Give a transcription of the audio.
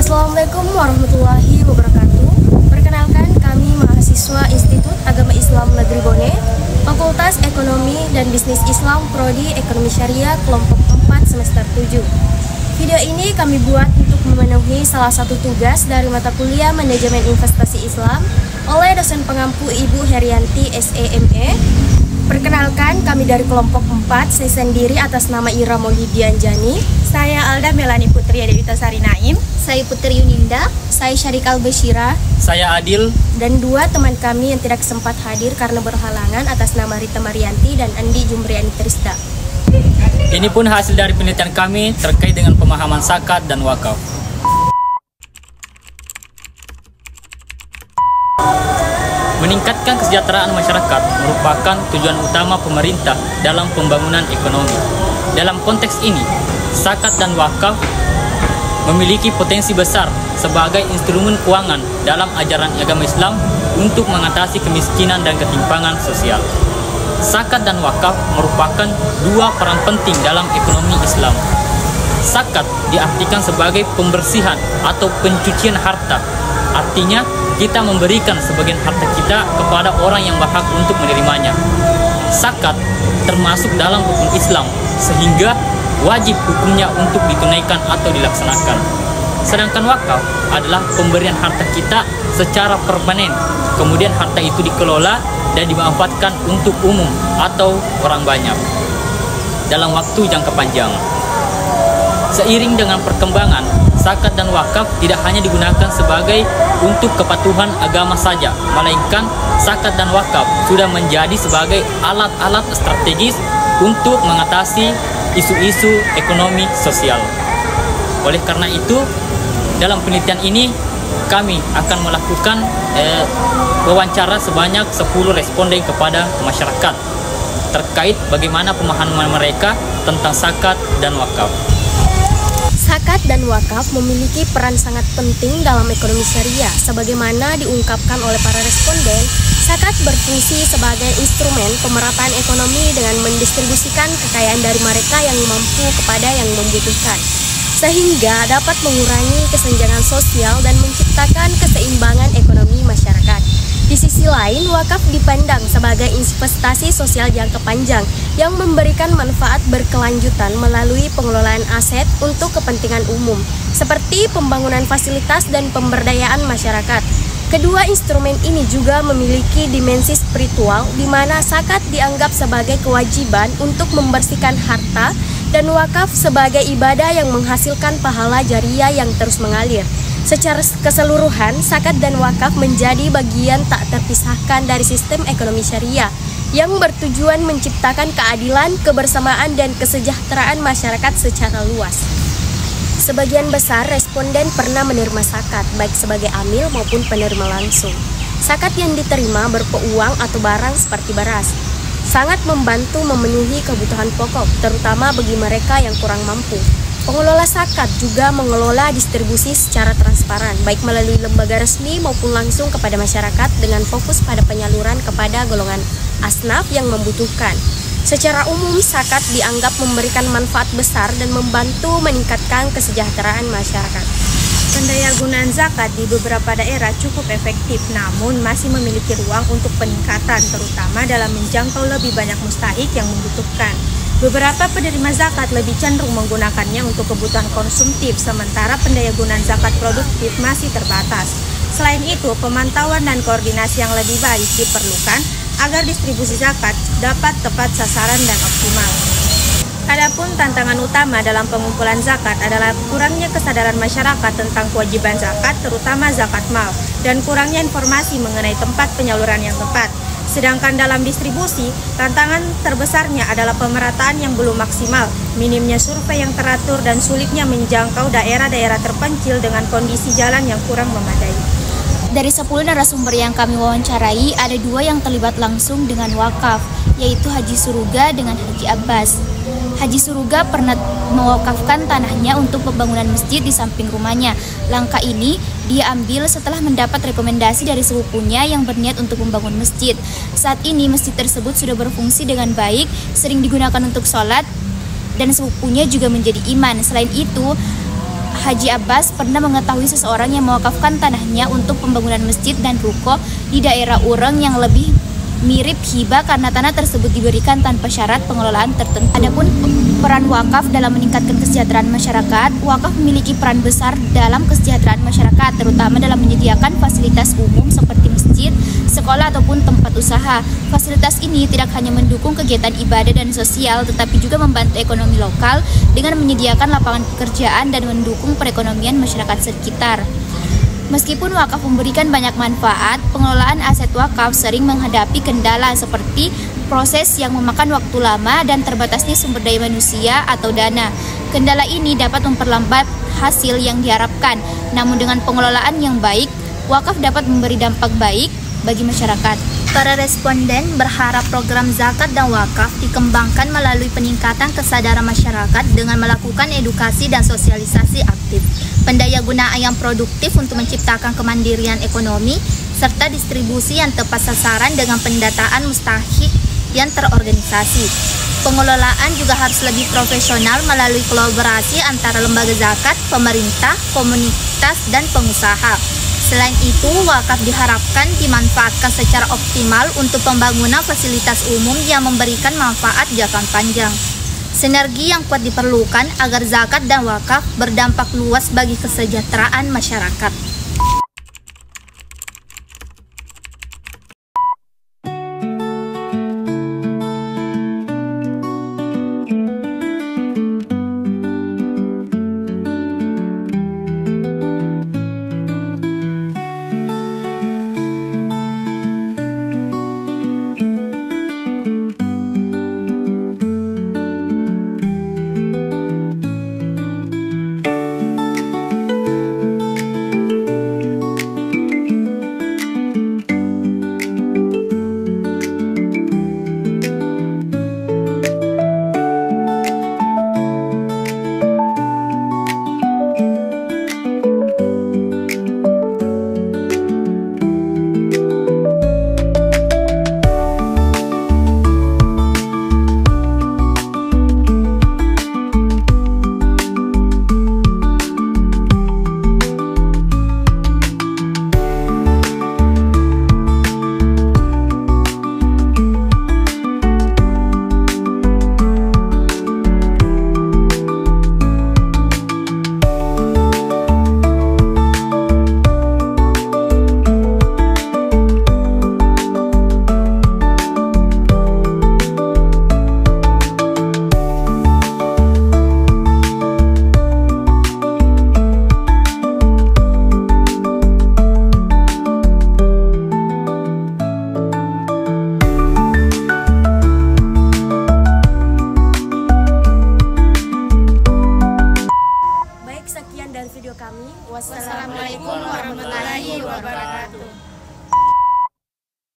Assalamualaikum warahmatullahi wabarakatuh. Perkenalkan, kami mahasiswa Institut Agama Islam Negeri Bone, Fakultas Ekonomi dan Bisnis Islam Prodi Ekonomi Syariah kelompok 4 semester 7. Video ini kami buat untuk memenuhi salah satu tugas dari mata kuliah Manajemen Investasi Islam oleh dosen pengampu Ibu Herianti SEME. Perkenalkan, kami dari kelompok 4, saya sendiri atas nama Ira Maulidian Jani. Saya Alda Melani Putri Dewitasari Naim. Saya Putri Yuninda. Saya Syarikal Bashira. Saya Adil. Dan dua teman kami yang tidak sempat hadir karena berhalangan atas nama Rita Marianti dan Andi Jumriani Trisda. Ini pun hasil dari penelitian kami terkait dengan pemahaman zakat dan wakaf. Meningkatkan kesejahteraan masyarakat merupakan tujuan utama pemerintah dalam pembangunan ekonomi. Dalam konteks ini, zakat dan wakaf memiliki potensi besar sebagai instrumen keuangan dalam ajaran agama Islam untuk mengatasi kemiskinan dan ketimpangan sosial. Zakat dan wakaf merupakan dua peran penting dalam ekonomi Islam. Zakat diartikan sebagai pembersihan atau pencucian harta. Artinya, kita memberikan sebagian harta kita kepada orang yang berhak untuk menerimanya. Zakat termasuk dalam hukum Islam, sehingga wajib hukumnya untuk ditunaikan atau dilaksanakan. Sedangkan wakaf adalah pemberian harta kita secara permanen, kemudian harta itu dikelola dan dimanfaatkan untuk umum atau orang banyak dalam waktu jangka panjang. Seiring dengan perkembangan, zakat dan wakaf tidak hanya digunakan sebagai untuk kepatuhan agama saja, melainkan zakat dan wakaf sudah menjadi sebagai alat-alat strategis untuk mengatasi isu-isu ekonomi sosial. Oleh karena itu, dalam penelitian ini kami akan melakukan wawancara sebanyak 10 responden kepada masyarakat terkait bagaimana pemahaman mereka tentang zakat dan wakaf. Zakat dan wakaf memiliki peran sangat penting dalam ekonomi syariah. Sebagaimana diungkapkan oleh para responden, zakat berfungsi sebagai instrumen pemerataan ekonomi dengan mendistribusikan kekayaan dari mereka yang mampu kepada yang membutuhkan, sehingga dapat mengurangi kesenjangan sosial dan menciptakan keseimbangan ekonomi masyarakat. Di sisi lain, wakaf dipandang sebagai investasi sosial jangka panjang yang memberikan manfaat berkelanjutan melalui pengelolaan aset untuk kepentingan umum, seperti pembangunan fasilitas dan pemberdayaan masyarakat. Kedua instrumen ini juga memiliki dimensi spiritual, di mana zakat dianggap sebagai kewajiban untuk membersihkan harta dan wakaf sebagai ibadah yang menghasilkan pahala jariah yang terus mengalir. Secara keseluruhan, zakat dan wakaf menjadi bagian tak terpisahkan dari sistem ekonomi syariah yang bertujuan menciptakan keadilan, kebersamaan, dan kesejahteraan masyarakat secara luas. Sebagian besar responden pernah menerima zakat, baik sebagai amil maupun penerima langsung. Zakat yang diterima berupa uang atau barang seperti beras, sangat membantu memenuhi kebutuhan pokok, terutama bagi mereka yang kurang mampu. Pengelola zakat juga mengelola distribusi secara transparan, baik melalui lembaga resmi maupun langsung kepada masyarakat dengan fokus pada penyaluran kepada golongan asnaf yang membutuhkan. Secara umum, zakat dianggap memberikan manfaat besar dan membantu meningkatkan kesejahteraan masyarakat. Pendayagunaan zakat di beberapa daerah cukup efektif, namun masih memiliki ruang untuk peningkatan, terutama dalam menjangkau lebih banyak mustahik yang membutuhkan. Beberapa penerima zakat lebih cenderung menggunakannya untuk kebutuhan konsumtif, sementara pendayagunaan zakat produktif masih terbatas. Selain itu, pemantauan dan koordinasi yang lebih baik diperlukan agar distribusi zakat dapat tepat sasaran dan optimal. Adapun tantangan utama dalam pengumpulan zakat adalah kurangnya kesadaran masyarakat tentang kewajiban zakat, terutama zakat mal, dan kurangnya informasi mengenai tempat penyaluran yang tepat. Sedangkan dalam distribusi, tantangan terbesarnya adalah pemerataan yang belum maksimal, minimnya survei yang teratur, dan sulitnya menjangkau daerah-daerah terpencil dengan kondisi jalan yang kurang memadai. Dari 10 narasumber yang kami wawancarai, ada 2 yang terlibat langsung dengan wakaf, yaitu Haji Suruga dengan Haji Abbas. Haji Suruga pernah mewakafkan tanahnya untuk pembangunan masjid di samping rumahnya. Langkah ini dia ambil setelah mendapat rekomendasi dari sepupunya yang berniat untuk membangun masjid. Saat ini masjid tersebut sudah berfungsi dengan baik, sering digunakan untuk sholat, dan sepupunya juga menjadi imam. Selain itu, Haji Abbas pernah mengetahui seseorang yang mewakafkan tanahnya untuk pembangunan masjid dan ruko di daerah Ureng yang lebih mirip hibah karena tanah tersebut diberikan tanpa syarat pengelolaan tertentu. Adapun peran wakaf dalam meningkatkan kesejahteraan masyarakat, wakaf memiliki peran besar dalam kesejahteraan masyarakat, terutama dalam menyediakan fasilitas umum seperti masjid, sekolah ataupun tempat usaha. Fasilitas ini tidak hanya mendukung kegiatan ibadah dan sosial, tetapi juga membantu ekonomi lokal dengan menyediakan lapangan pekerjaan dan mendukung perekonomian masyarakat sekitar. Meskipun wakaf memberikan banyak manfaat, pengelolaan aset wakaf sering menghadapi kendala seperti proses yang memakan waktu lama dan terbatasnya sumber daya manusia atau dana. Kendala ini dapat memperlambat hasil yang diharapkan, namun dengan pengelolaan yang baik, wakaf dapat memberi dampak baik bagi masyarakat. Para responden berharap program zakat dan wakaf dikembangkan melalui peningkatan kesadaran masyarakat dengan melakukan edukasi dan sosialisasi aktif, pendayagunaan yang produktif untuk menciptakan kemandirian ekonomi, serta distribusi yang tepat sasaran dengan pendataan mustahik yang terorganisasi. Pengelolaan juga harus lebih profesional melalui kolaborasi antara lembaga zakat, pemerintah, komunitas, dan pengusaha. Selain itu, wakaf diharapkan dimanfaatkan secara optimal untuk pembangunan fasilitas umum yang memberikan manfaat jangka panjang. Sinergi yang kuat diperlukan agar zakat dan wakaf berdampak luas bagi kesejahteraan masyarakat. Sekian dari video kami. Wassalamualaikum warahmatullahi wabarakatuh.